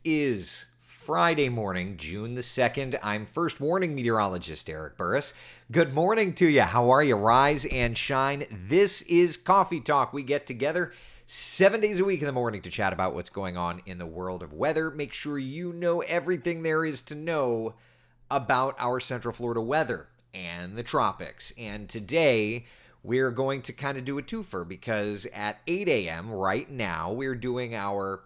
is Friday morning, June the 2nd. I'm First Warning Meteorologist Eric Burris. Good morning to you. How are you? Rise and shine. This is Coffee Talk. We get together 7 days a week in the morning to chat about what's going on in the world of weather. Make sure you know everything there is to know about our Central Florida weather and the tropics. And today, we're going to kind of do a twofer because at 8 a.m. right now, we're doing our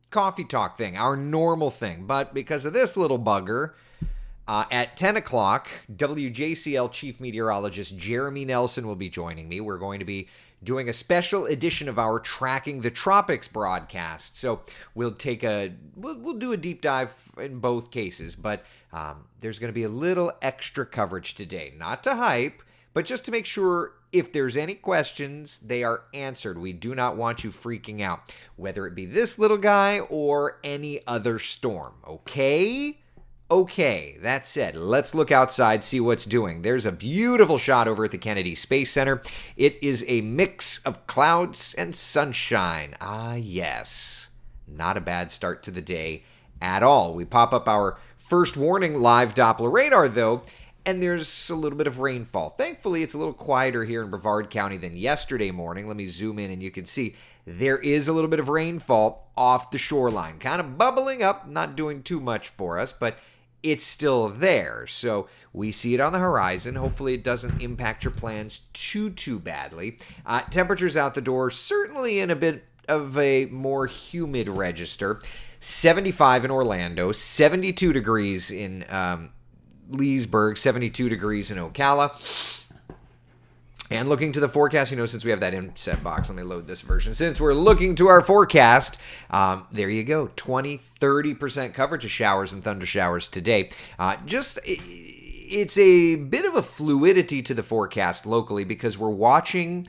Coffee Talk thing, our normal thing. But because of this little bugger, at 10 o'clock, WJCL Chief Meteorologist Jeremy Nelson will be joining me. We're going to be doing a special edition of our Tracking the Tropics broadcast. So we'll do a deep dive in both cases, but there's going to be a little extra coverage today. Not to hype, but just to make sure if there's any questions, they are answered. We do not want you freaking out, whether it be this little guy or any other storm. Okay? Okay, that said, let's look outside, see what's doing. There's a beautiful shot over at the Kennedy Space Center. It is a mix of clouds and sunshine. Ah, yes. Not a bad start to the day at all. We pop up our first warning live Doppler radar, though, and there's a little bit of rainfall. Thankfully, it's a little quieter here in Brevard County than yesterday morning. Let me zoom in and you can see there is a little bit of rainfall off the shoreline. Kind of bubbling up, not doing too much for us, but it's still there. So we see it on the horizon. Hopefully it doesn't impact your plans too badly. Temperatures out the door, certainly in a bit of a more humid register. 75 in Orlando, 72 degrees in Leesburg, 72 degrees in Ocala. And looking to the forecast, since we have that inset box, let me load this version. Since we're looking to our forecast, there you go, 20-30% coverage of showers and thunder showers today. It's a bit of a fluidity to the forecast locally because we're watching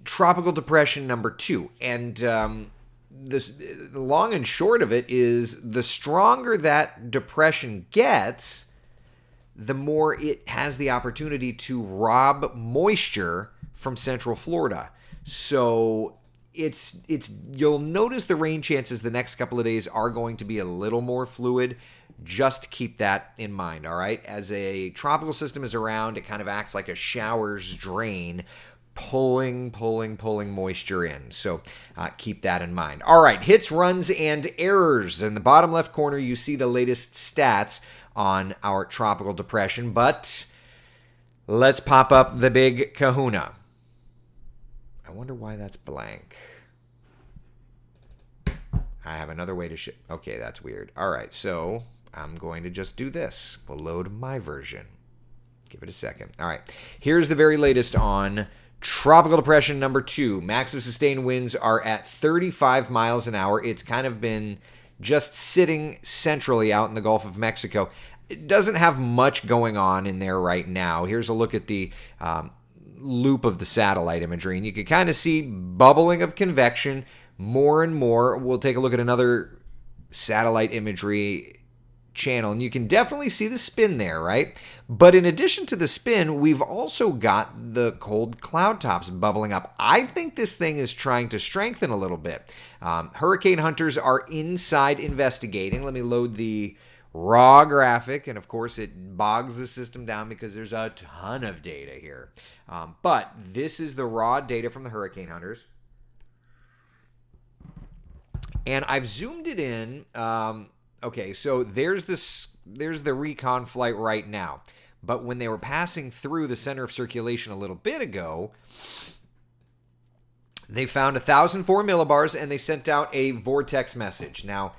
Tropical Depression number 2. And the long and short of it is the stronger that depression gets, the more it has the opportunity to rob moisture from Central Florida. So you'll notice the rain chances the next couple of days are going to be a little more fluid. Just keep that in mind, all right? As a tropical system is around, it kind of acts like a shower's drain, pulling moisture in. So keep that in mind. All right, hits, runs, and errors. In the bottom left corner, you see the latest stats on our tropical depression, but let's pop up the big kahuna. I wonder why that's blank. I have another way to okay, that's weird. All right, so I'm going to just do this. We'll load my version. Give it a second. All right, here's the very latest on Tropical Depression number 2. Maximum sustained winds are at 35 miles an hour. It's kind of been just sitting centrally out in the Gulf of Mexico. It doesn't have much going on in there right now. Here's a look at the loop of the satellite imagery, and you can kind of see bubbling of convection more and more. We'll take a look at another satellite imagery channel, and you can definitely see the spin there, right? But in addition to the spin, we've also got the cold cloud tops bubbling up. I think this thing is trying to strengthen a little bit. Hurricane hunters are inside investigating. Let me load the raw graphic, and of course it bogs the system down because there's a ton of data here. But this is the raw data from the hurricane hunters. And I've zoomed it in. Okay, so there's the recon flight right now. But when they were passing through the center of circulation a little bit ago, they found 1,004 millibars and they sent out a vortex message. Now,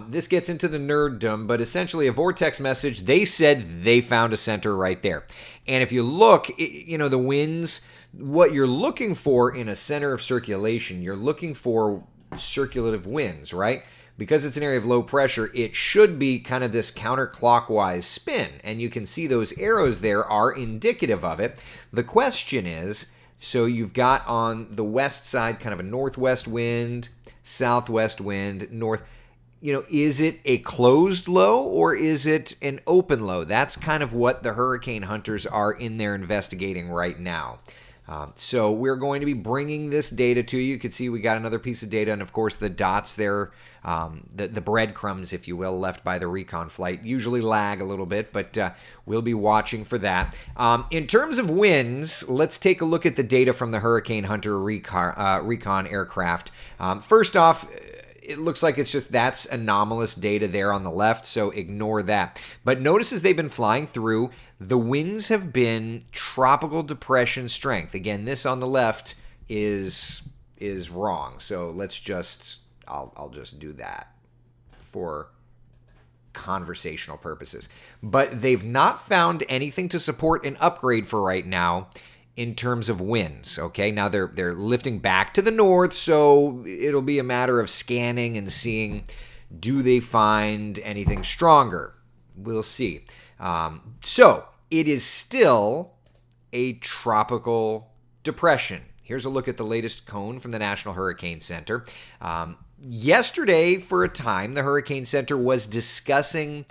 this gets into the nerddom, but essentially a vortex message, they said they found a center right there. And if you look, the winds, what you're looking for in a center of circulation, you're looking for circulative winds, right? Because it's an area of low pressure, it should be kind of this counterclockwise spin. And you can see those arrows there are indicative of it. The question is, so you've got on the west side kind of a northwest wind, southwest wind, north. Is it a closed low or is it an open low? That's kind of what the hurricane hunters are in there investigating right now. So we're going to be bringing this data to you. You can see we got another piece of data, and of course the dots there, the breadcrumbs, if you will, left by the recon flight usually lag a little bit, but we'll be watching for that. In terms of winds, let's take a look at the data from the Hurricane Hunter recon aircraft. First off, it looks like that's anomalous data there on the left, so ignore that. But notice as they've been flying through, the winds have been tropical depression strength. Again, this on the left is wrong. So let's just, I'll just do that for conversational purposes. But they've not found anything to support an upgrade for right now in terms of winds. Okay, now they're lifting back to the north, so it'll be a matter of scanning and seeing, do they find anything stronger? We'll see. So it is still a tropical depression. Here's a look at the latest cone from the National Hurricane Center. Yesterday, for a time, the Hurricane Center was discussing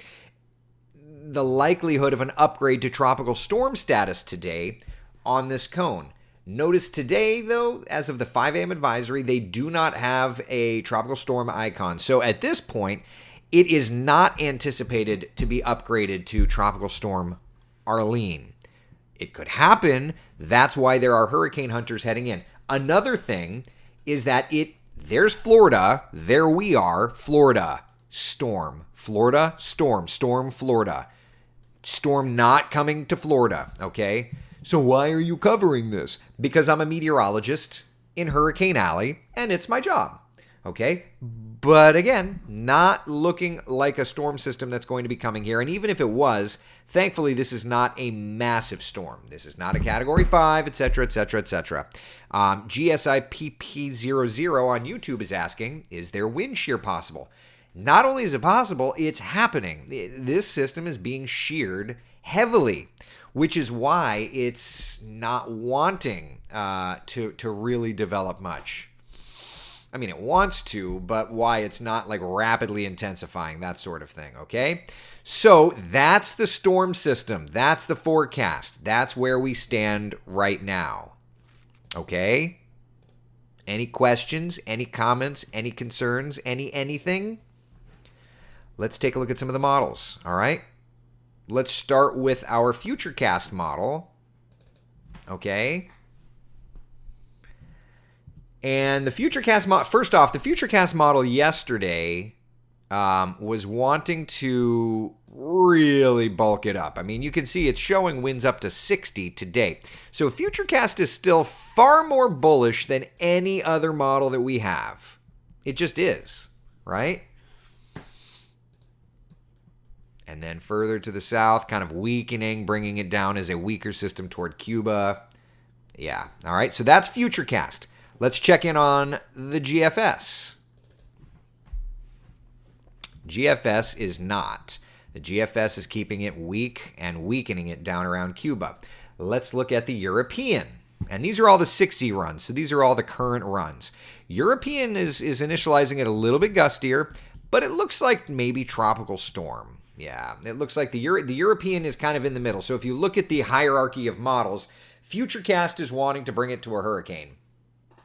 the likelihood of an upgrade to tropical storm status today on this cone. Notice today, though, as of the 5 a.m. advisory, they do not have a tropical storm icon. So at this point, it is not anticipated to be upgraded to Tropical Storm Arlene. It could happen. That's why there are hurricane hunters heading in. Another thing is that there's Florida. There we are. Florida. Storm. Florida. Storm. Storm. Florida. Storm not coming to Florida. Okay? So why are you covering this? Because I'm a meteorologist in Hurricane Alley, and it's my job. Okay? But again, not looking like a storm system that's going to be coming here. And even if it was, thankfully, this is not a massive storm. This is not a Category 5, etc., etc., etc. GSIPP00 on YouTube is asking, is there wind shear possible? Not only is it possible, it's happening. This system is being sheared heavily, which is why it's not wanting to really develop much. I mean, it wants to, but why it's not like rapidly intensifying, that sort of thing, okay? So that's the storm system. That's the forecast. That's where we stand right now, okay? Any questions, any comments, any concerns, anything? Let's take a look at some of the models, all right? Let's start with our Futurecast model, okay? And the Futurecast model, first off, the Futurecast model yesterday was wanting to really bulk it up. I mean, you can see it's showing winds up to 60 today. So Futurecast is still far more bullish than any other model that we have. It just is, right? And then further to the south, kind of weakening, bringing it down as a weaker system toward Cuba. Yeah, all right, so that's Futurecast. Let's check in on the GFS. GFS is not. The GFS is keeping it weak and weakening it down around Cuba. Let's look at the European. And these are all the 6Z runs, so these are all the current runs. European is initializing it a little bit gustier, but it looks like maybe tropical storm. Yeah, it looks like the European is kind of in the middle. So if you look at the hierarchy of models, Futurecast is wanting to bring it to a hurricane.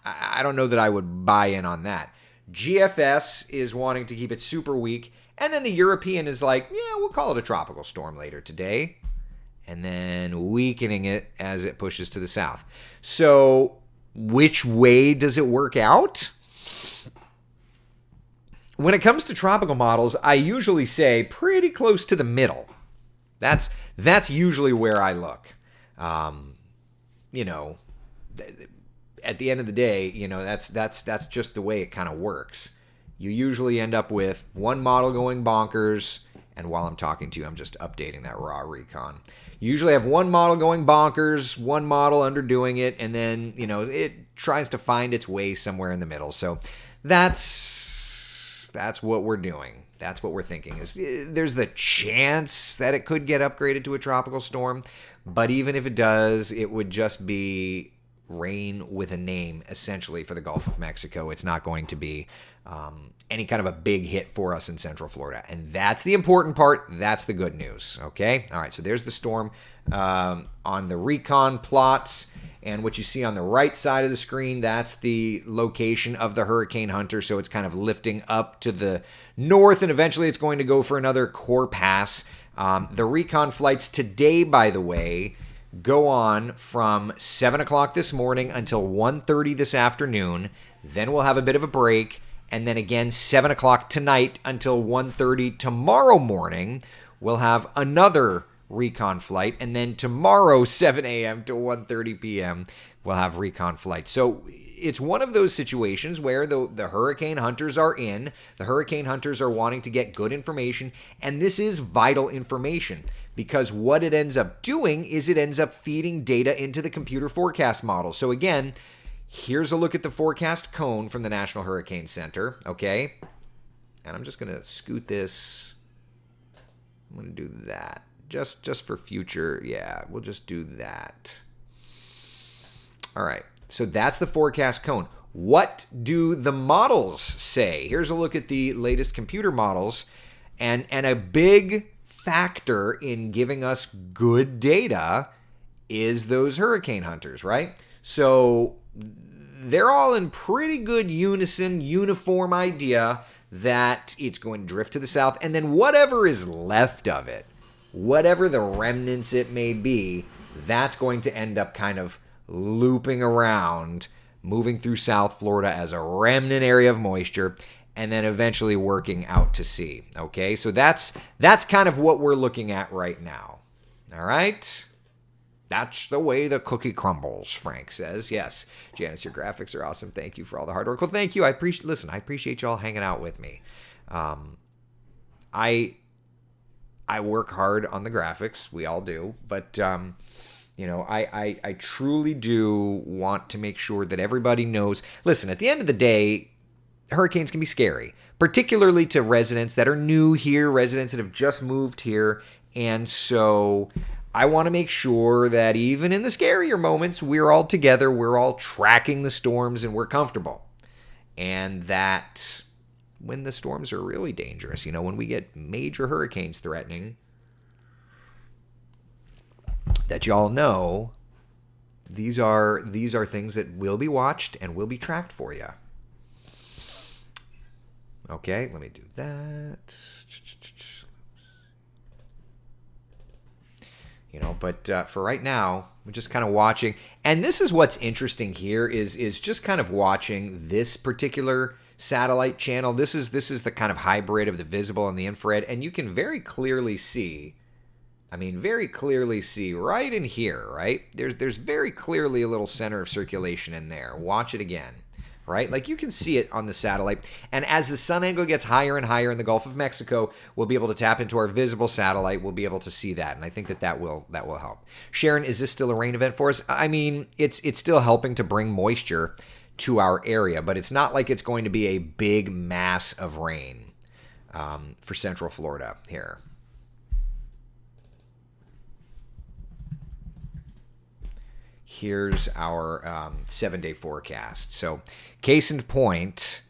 I don't know that I would buy in on that. GFS is wanting to keep it super weak. And then the European is like, yeah, we'll call it a tropical storm later today. And then weakening it as it pushes to the south. So which way does it work out? When it comes to tropical models, I usually say pretty close to the middle. That's usually where I look. At the end of the day, that's just the way it kind of works. You usually end up with one model going bonkers, and while I'm talking to you, I'm just updating that raw recon. You usually have one model going bonkers, one model underdoing it, and then, it tries to find its way somewhere in the middle. So that's what we're doing. That's what we're thinking. There's the chance that it could get upgraded to a tropical storm, but even if it does, it would just be rain with a name, essentially, for the Gulf of Mexico. It's not going to be any kind of a big hit for us in Central Florida. And that's the important part. That's the good news. Okay. All right. So there's the storm on the recon plots. And what you see on the right side of the screen, that's the location of the Hurricane Hunter. So it's kind of lifting up to the north, and eventually it's going to go for another core pass. The recon flights today, by the way, go on from 7 o'clock this morning until 1:30 this afternoon. Then we'll have a bit of a break. And then again, 7 o'clock tonight until 1:30 tomorrow morning, we'll have another recon flight, and then tomorrow 7 a.m. to 1:30 p.m. we'll have recon flights. So it's one of those situations where the hurricane hunters are in. The hurricane hunters are wanting to get good information, and this is vital information because what it ends up doing is it ends up feeding data into the computer forecast model. So again, here's a look at the forecast cone from the National Hurricane Center, okay? And I'm just going to scoot this. I'm going to do that. Just for future, yeah, we'll just do that. All right, so that's the forecast cone. What do the models say? Here's a look at the latest computer models, and a big factor in giving us good data is those hurricane hunters, right? So they're all in pretty good unison, uniform idea that it's going to drift to the south, and then whatever is left of it, whatever the remnants it may be, that's going to end up kind of looping around, moving through South Florida as a remnant area of moisture, and then eventually working out to sea. Okay, so that's kind of what we're looking at right now. All right? That's the way the cookie crumbles, Frank says. Yes, Janice, your graphics are awesome. Thank you for all the hard work. Well, thank you. I appreciate y'all hanging out with me. I work hard on the graphics. We all do. But, I truly do want to make sure that everybody knows. Listen, at the end of the day, hurricanes can be scary, particularly to residents that are new here, residents that have just moved here. And so I want to make sure that even in the scarier moments, we're all together, we're all tracking the storms, and we're comfortable. And that when the storms are really dangerous, when we get major hurricanes threatening, that y'all know these are things that will be watched and will be tracked for you. Okay, let me do that. But for right now, we're just kind of watching. And this is what's interesting here is just kind of watching this particular satellite channel. This is the kind of hybrid of the visible and the infrared, and you can very clearly see right in here, right? There's very clearly a little center of circulation in there. Watch it again, right? Like you can see it on the satellite. And as the sun angle gets higher and higher in the Gulf of Mexico, we'll be able to tap into our visible satellite. We'll be able to see that, and I think that will help. Sharon, is this still a rain event for us? I mean, it's still helping to bring moisture to our area, but it's not like it's going to be a big mass of rain for Central Florida here. Here's our 7-day forecast. So case in point,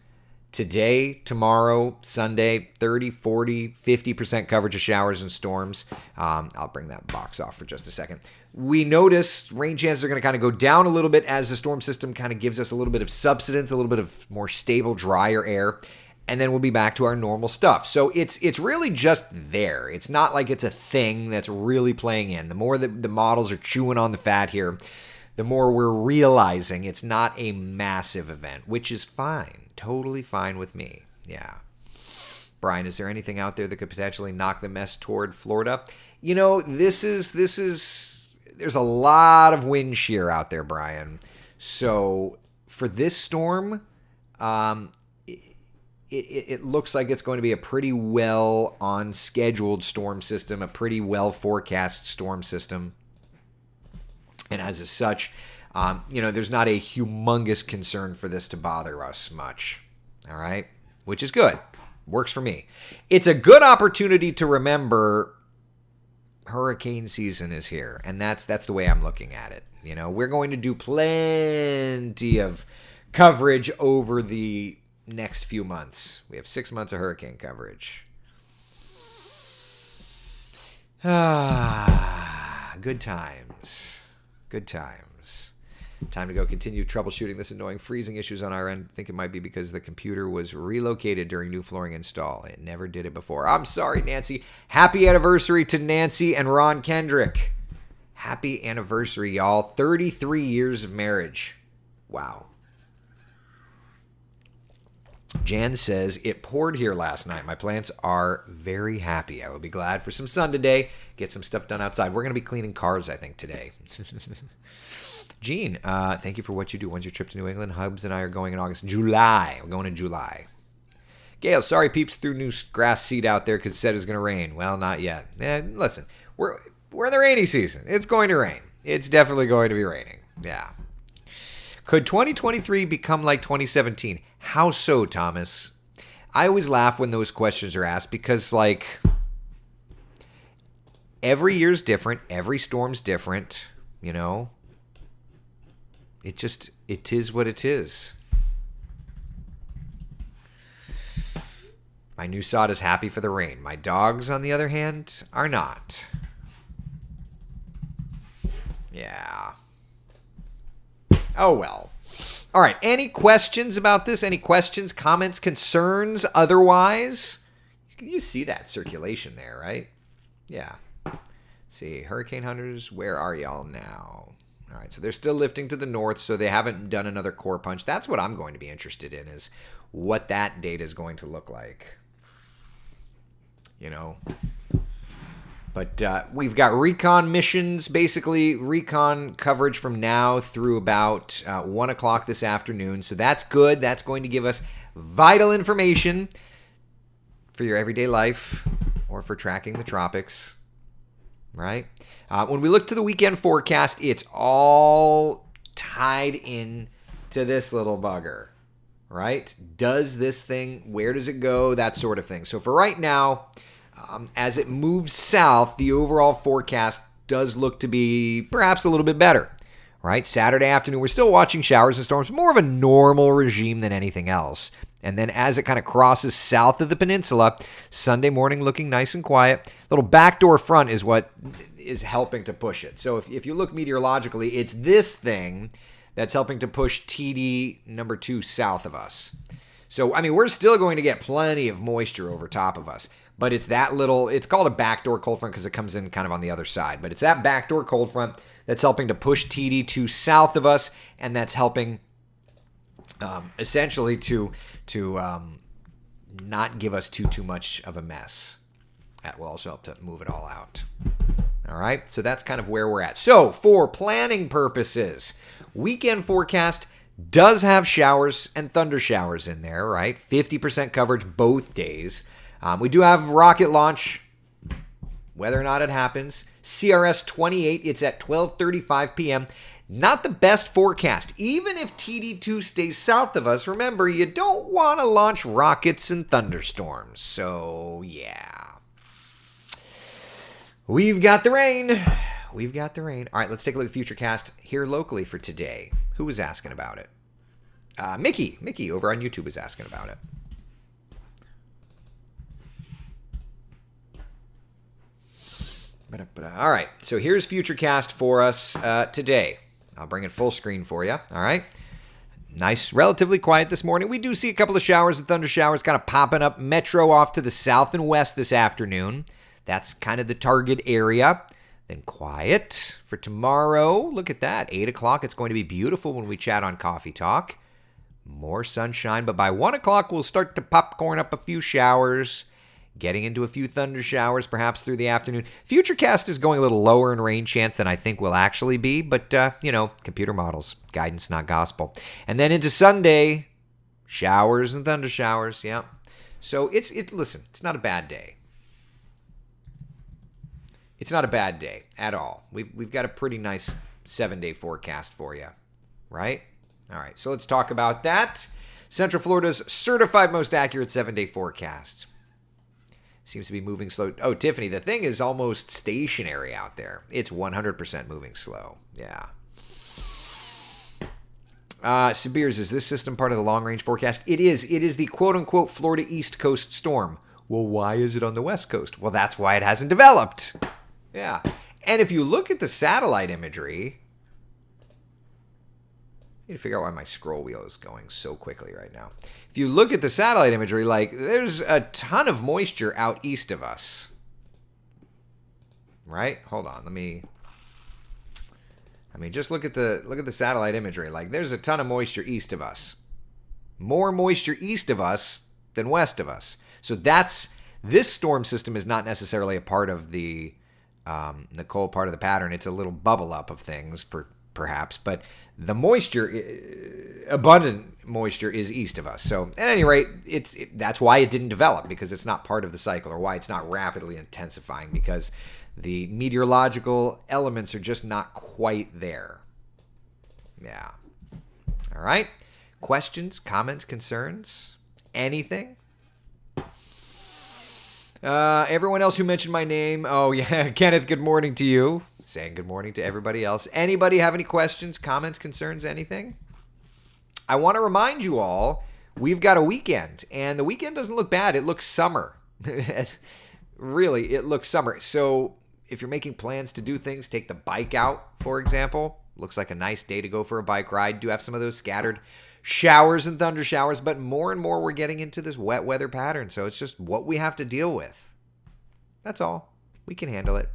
today, tomorrow, Sunday, 30, 40, 50% coverage of showers and storms. I'll bring that box off for just a second. We notice rain chances are going to kind of go down a little bit as the storm system kind of gives us a little bit of subsidence, a little bit of more stable, drier air, and then we'll be back to our normal stuff. So it's really just there. It's not like it's a thing that's really playing in. The more that the models are chewing on the fat here, the more we're realizing it's not a massive event, which is fine. Totally fine with me. Yeah. Brian, is there anything out there that could potentially knock the mess toward Florida? This is there's a lot of wind shear out there, Brian. So for this storm, it looks like it's going to be a pretty well on scheduled storm system, a pretty well forecast storm system. And as such, there's not a humongous concern for this to bother us much. All right, which is good. Works for me. It's a good opportunity to remember hurricane season is here, and that's the way I'm looking at it. We're going to do plenty of coverage over the next few months. We have 6 months of hurricane coverage. Good times. Good times. Time to go continue troubleshooting this annoying freezing issues on our end. I think it might be because the computer was relocated during new flooring install. It never did it before. I'm sorry, Nancy. Happy anniversary to Nancy and Ron Kendrick. Happy anniversary, y'all. 33 years of marriage. Wow. Jan says, it poured here last night. My plants are very happy. I will be glad for some sun today. Get some stuff done outside. We're going to be cleaning cars, I think, today. Gene, thank you for what you do. When's your trip to New England? Hubs and I are going in August. July. We're going in July. Gail, sorry peeps threw new grass seed out there because it said it was going to rain. Well, not yet. Listen, we're in the rainy season. It's going to rain. It's definitely going to be raining. Yeah. Could 2023 become like 2017? How so, Thomas? I always laugh when those questions are asked because, like, every year's different. Every storm's different, you know? It is what it is. My new sod is happy for the rain. My dogs, on the other hand, are not. Yeah. Oh, well. All right. Any questions about this? Any questions, comments, concerns, otherwise? You see that circulation there, right? Yeah. Let's see. Hurricane hunters, where are y'all now? All right, so they're still lifting to the north, so they haven't done another core punch. That's what I'm going to be interested in, is what that data is going to look like. You know? But we've got recon missions, basically recon coverage from now through about 1 o'clock this afternoon. So that's good. That's going to give us vital information for your everyday life or for tracking the tropics, right? When we look to the weekend forecast, it's all tied in to this little bugger, right? Does this thing, where does it go? That sort of thing. So for right now, as it moves south, the overall forecast does look to be perhaps a little bit better, right? Saturday afternoon, we're still watching showers and storms, more of a normal regime than anything else. And then as it kind of crosses south of the peninsula, Sunday morning looking nice and quiet. Little backdoor front is what is helping to push it. So if you look meteorologically, it's this thing that's helping to push TD number 2 south of us. So, I mean, we're still going to get plenty of moisture over top of us. But it's that little, it's called a backdoor cold front because it comes in kind of on the other side. But it's that backdoor cold front that's helping to push TD2 south of us, and that's helping essentially to not give us too much of a mess. That will also help to move it all out. All right, so that's kind of where we're at. So for planning purposes, weekend forecast does have showers and thunder showers in there, right? 50% coverage both days. We do have rocket launch, whether or not it happens. CRS 28, it's at 12:35 p.m. Not the best forecast. Even if TD2 stays south of us, remember, you don't want to launch rockets in thunderstorms. So, yeah. We've got the rain. We've got the rain. All right, let's take a look at Futurecast here locally for today. Who was asking about it? Mickey over on YouTube is asking about it. All right, so here's Futurecast for us today. I'll bring it full screen for you, all right? Nice, relatively quiet this morning. We do see a couple of showers and thunder showers kind of popping up. Metro off to the south and west this afternoon. That's kind of the target area. Then quiet for tomorrow. Look at that, 8 o'clock. It's going to be beautiful when we chat on Coffee Talk. More sunshine, but by 1 o'clock, we'll start to popcorn up a few showers. Getting into a few thunder showers perhaps through the afternoon. Futurecast is going a little lower in rain chance than I think will actually be, but, computer models, guidance, not gospel. And then into Sunday, showers and thunder showers, yeah. So listen, it's not a bad day. It's not a bad day at all. We've got a pretty nice 7-day forecast for you, right? All right, so let's talk about that. Central Florida's certified most accurate 7-day forecast. Seems to be moving slow. Oh, Tiffany, the thing is almost stationary out there. It's 100% moving slow. Yeah. Sabirs, is this system part of the long-range forecast? It is. It is the quote-unquote Florida East Coast storm. Well, why is it on the West Coast? Well, that's why it hasn't developed. Yeah. And if you look at the satellite imagery, I need to figure out why my scroll wheel is going so quickly right now. If you look at the satellite imagery, like, there's a ton of moisture out east of us. Right? Hold on. Just look at the satellite imagery. Like, there's a ton of moisture east of us. More moisture east of us than west of us. So this storm system is not necessarily a part of the cold part of the pattern. It's a little bubble up of things, perhaps. But the moisture, abundant moisture, is east of us. So at any rate, that's why it didn't develop, because it's not part of the cycle, or why it's not rapidly intensifying, because the meteorological elements are just not quite there. Yeah. All right. Questions, comments, concerns? Anything? Everyone else who mentioned my name. Oh, yeah. Kenneth, good morning to you. Saying good morning to everybody else. Anybody have any questions, comments, concerns, anything? I want to remind you all, we've got a weekend, and the weekend doesn't look bad. It looks summer. Really, it looks summer. So if you're making plans to do things, take the bike out, for example. Looks like a nice day to go for a bike ride. Do have some of those scattered showers and thunder showers, but more and more we're getting into this wet weather pattern. So it's just what we have to deal with. That's all. We can handle it.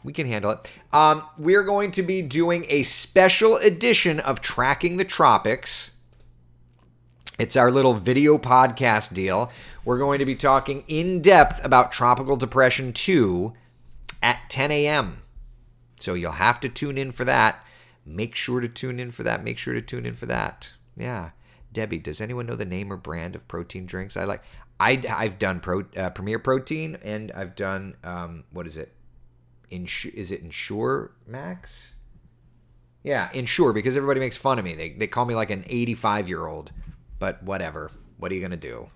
We're going to be doing a special edition of Tracking the Tropics. It's our little video podcast deal. We're going to be talking in depth about Tropical Depression 2 at 10 a.m. So you'll have to tune in for that. Make sure to tune in for that. Yeah. Debbie, does anyone know the name or brand of protein drinks I like? I've done Premier Protein, and I've done, what is it? Is it Ensure Max? Yeah, Ensure, because everybody makes fun of me. They call me like an 85-year-old, but whatever. What are you going to do?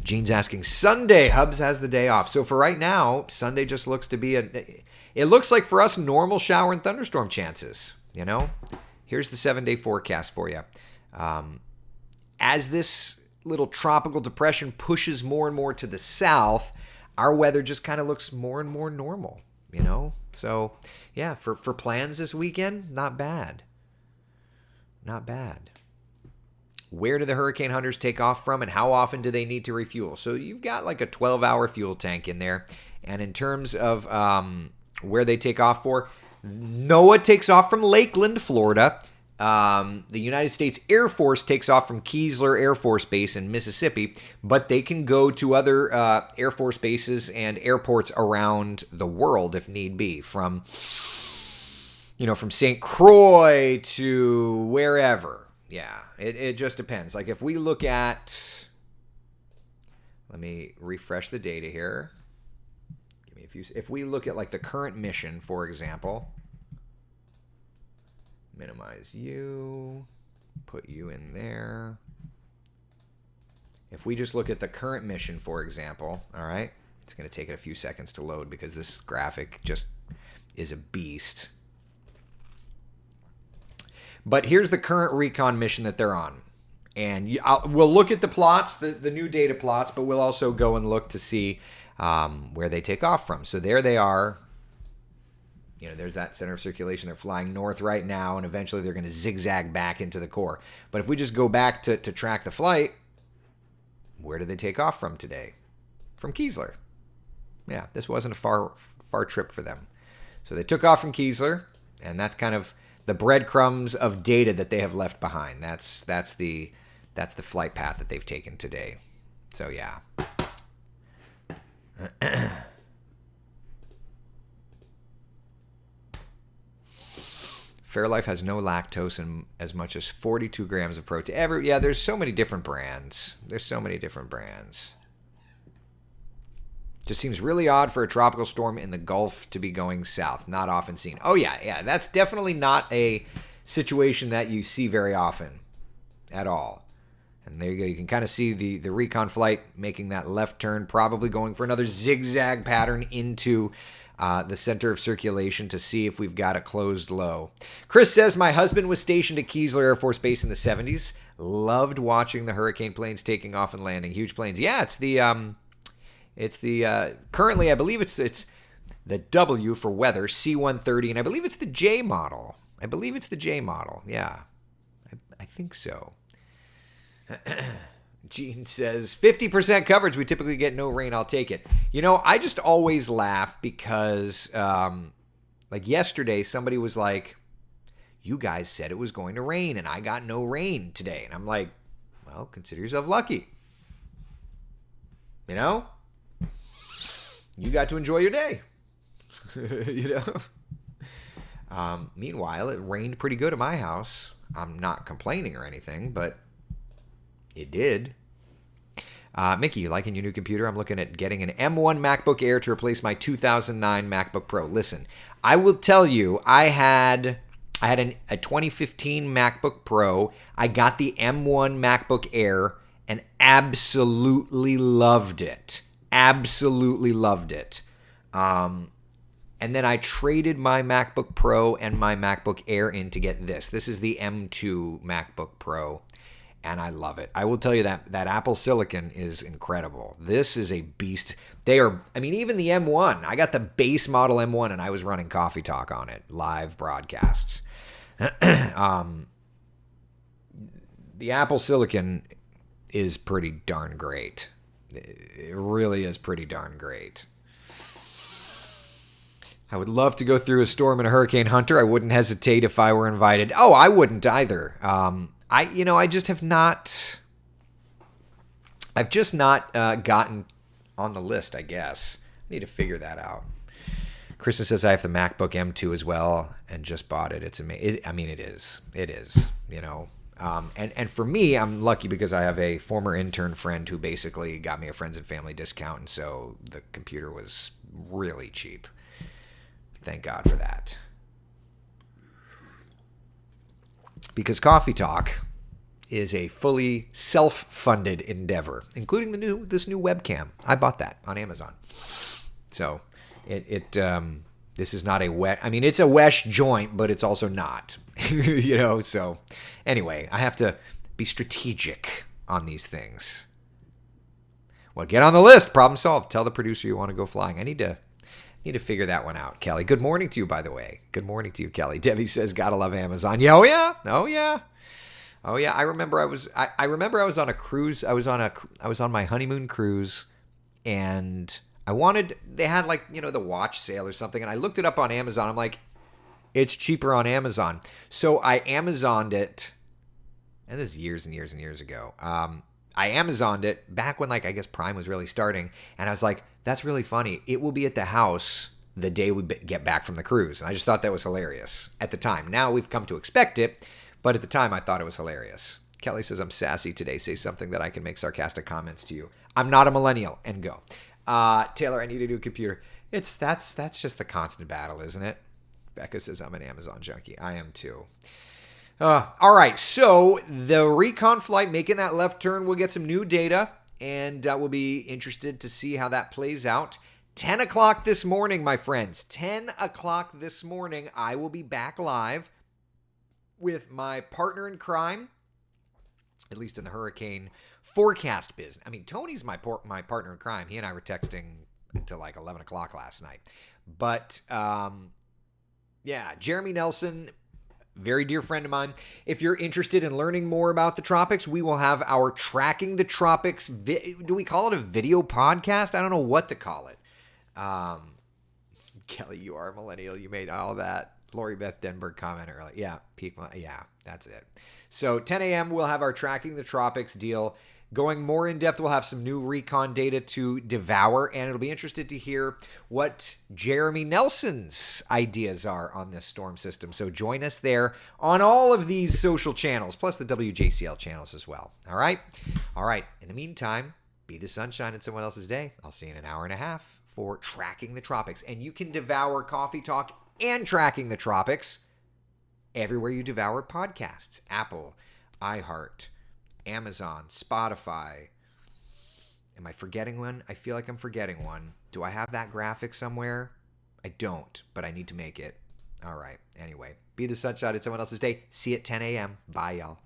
Gene's asking, Sunday, Hubs has the day off. So for right now, Sunday just looks to be it looks like for us normal shower and thunderstorm chances, you know? Here's the 7-day forecast for you. As this little tropical depression pushes more and more to the south, our weather just kind of looks more and more normal, you know? So, yeah, for plans this weekend, not bad. Not bad. Where do the hurricane hunters take off from, and how often do they need to refuel? So you've got like a 12-hour fuel tank in there. And in terms of where they take off for, NOAA takes off from Lakeland, Florida. The United States Air Force takes off from Keesler Air Force Base in Mississippi, but they can go to other Air Force bases and airports around the world if need be, from St. Croix to wherever. Yeah, it just depends. Like if we look at, let me refresh the data here. Give me a few. If we look at like the current mission, for example, minimize you, put you in there. If we just look at the current mission, for example, all right, it's going to take it a few seconds to load because this graphic just is a beast. But here's the current recon mission that they're on. And we'll look at the plots, the new data plots, but we'll also go and look to see where they take off from. So there they are. You know, there's that center of circulation. They're flying north right now, and eventually they're going to zigzag back into the core. But if we just go back to track the flight, where did they take off from today? From Keesler. Yeah, this wasn't a far trip for them. So they took off from Keesler, and that's kind of the breadcrumbs of data that they have left behind. That's the flight path that they've taken today. So yeah. Fairlife has no lactose and as much as 42 grams of protein. There's so many different brands. Just seems really odd for a tropical storm in the Gulf to be going south. Not often seen. Oh, yeah. That's definitely not a situation that you see very often at all. And there you go. You can kind of see the recon flight making that left turn, probably going for another zigzag pattern into the center of circulation to see if we've got a closed low. Chris says, my husband was stationed at Keesler Air Force Base in the 70s. Loved watching the hurricane planes taking off and landing. Huge planes. Yeah, it's the currently I believe it's the W for weather, C-130, and I believe it's the J model. Yeah, I think so. Gene says, 50% coverage. We typically get no rain. I'll take it. I just always laugh because, like yesterday, somebody was like, you guys said it was going to rain, and I got no rain today. And I'm like, well, consider yourself lucky. You got to enjoy your day. Meanwhile, it rained pretty good at my house. I'm not complaining or anything, but it did. Mickey, you liking your new computer? I'm looking at getting an M1 MacBook Air to replace my 2009 MacBook Pro. Listen, I will tell you, I had a 2015 MacBook Pro. I got the M1 MacBook Air and absolutely loved it. Absolutely loved it. And then I traded my MacBook Pro and my MacBook Air in to get this. This is the M2 MacBook Pro, and I love it. I will tell you that Apple Silicon is incredible. This is a beast. Even the M1. I got the base model M1, and I was running Coffee Talk on it, live broadcasts. The Apple Silicon is pretty darn great. It really is pretty darn great. I would love to go through a storm in a Hurricane Hunter. I wouldn't hesitate if I were invited. Oh, I wouldn't either. I just have not. I've just not gotten on the list, I guess. I need to figure that out. Kristen says I have the MacBook M2 as well and just bought it. It's amazing. It is. And for me, I'm lucky because I have a former intern friend who basically got me a friends and family discount, and so the computer was really cheap. Thank God for that. Because Coffee Talk is a fully self-funded endeavor, including this new webcam. I bought that on Amazon. So this is not a wet. It's a Wesh joint, but it's also not. So anyway, I have to be strategic on these things. Well, get on the list. Problem solved. Tell the producer you want to go flying. I need to figure that one out, Kelly. Good morning to you, by the way. Good morning to you, Kelly. Debbie says, gotta love Amazon. Yeah, oh yeah. I remember I was on a cruise. I was on my honeymoon cruise, and they had the watch sale or something, and I looked it up on Amazon. I'm like, it's cheaper on Amazon. So I Amazoned it, and this is years and years and years ago. I Amazoned it back when I guess Prime was really starting, and I was like, that's really funny. It will be at the house the day we get back from the cruise. And I just thought that was hilarious at the time. Now we've come to expect it, but at the time I thought it was hilarious. Kelly says, I'm sassy today. Say something that I can make sarcastic comments to you. I'm not a millennial. And go. Taylor, I need a new computer. That's just the constant battle, isn't it? Becca says, I'm an Amazon junkie. I am too. All right, so the recon flight making that left turn, we'll get some new data, and we'll be interested to see how that plays out. 10 o'clock this morning, my friends. 10 o'clock this morning, I will be back live with my partner in crime, at least in the hurricane forecast business. Tony's my partner in crime. He and I were texting until 11 o'clock last night. But, Jeremy Nelson, very dear friend of mine. If you're interested in learning more about the tropics, we will have our Tracking the Tropics. Do we call it a video podcast? I don't know what to call it. Kelly, you are a millennial. You made all that. Lori Beth Denberg comment earlier. Yeah, that's it. So 10 a.m. we'll have our Tracking the Tropics deal. Going more in depth, we'll have some new recon data to devour, and it'll be interested to hear what Jeremy Nelson's ideas are on this storm system. So join us there on all of these social channels, plus the WJCL channels as well. All right? In the meantime, be the sunshine in someone else's day. I'll see you in an hour and a half for Tracking the Tropics. And you can devour Coffee Talk and Tracking the Tropics everywhere you devour podcasts. Apple, iHeart, Amazon, Spotify. Am I forgetting one? I feel like I'm forgetting one. Do I have that graphic somewhere? I don't, but I need to make it. All right. Anyway, be the sunshine in someone else's day. See you at 10 a.m. Bye, y'all.